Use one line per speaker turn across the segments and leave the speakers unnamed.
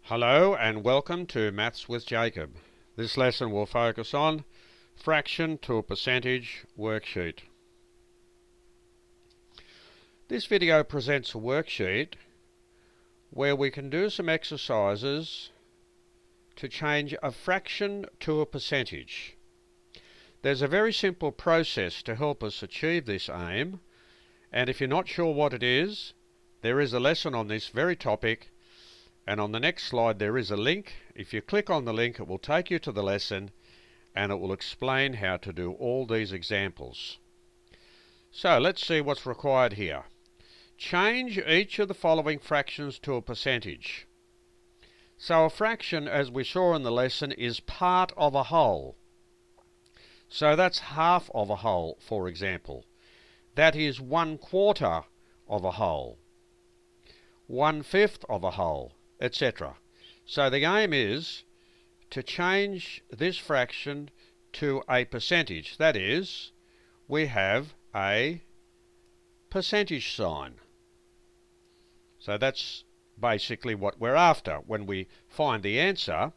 Hello and welcome to Maths with Jacob. This lesson will focus on fraction to a percentage worksheet. This video presents a worksheet where we can do some exercises to change a fraction to a percentage. There's a very simple process to help us achieve this aim, and if you're not sure what it is, there is a lesson on this very topic. And on the next slide there is a link. If you click on the link, it will take you to the lesson and it will explain how to do all these examples. So let's see what's required here. Change each of the following fractions to a percentage. So a fraction, as we saw in the lesson, is part of a whole. So that's half of a whole, for example. That is 1/4 of a whole, 1/5 of a whole, etc. So the aim is to change this fraction to a percentage. That is, we have a percentage sign. So that's basically what we're after. When we find the answer,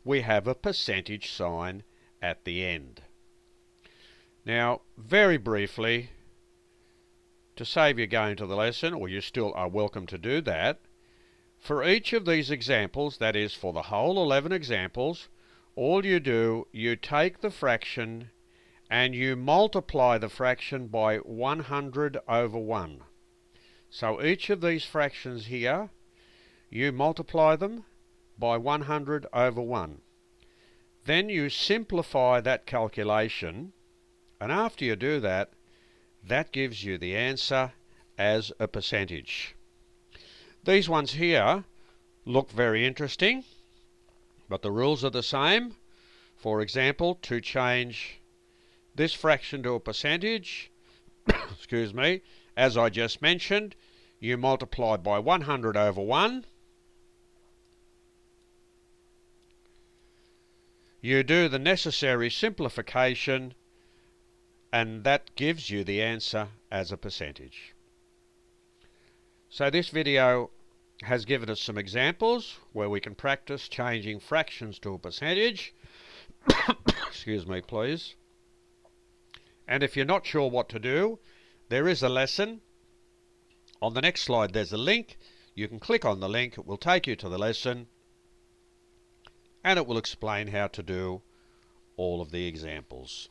we have a percentage sign at the end. Now, very briefly, to save you going to the lesson, or you still are welcome to do that, for each of these examples, that is for the whole 11 examples, all you do, you take the fraction and you multiply the fraction by 100 over 1. So each of these fractions here, you multiply them by 100 over 1. Then you simplify that calculation, and after you do that, that gives you the answer as a percentage. These ones here look very interesting, but the rules are the same. For example, to change this fraction to a percentage, excuse me, as I just mentioned, you multiply by 100 over 1. You do the necessary simplification, and that gives you the answer as a percentage. So this video has given us some examples where we can practice changing fractions to a percentage. Excuse me, please. And if you're not sure what to do, there is a lesson. On the next slide there's a link. You can click on the link, it will take you to the lesson, and it will explain how to do all of the examples.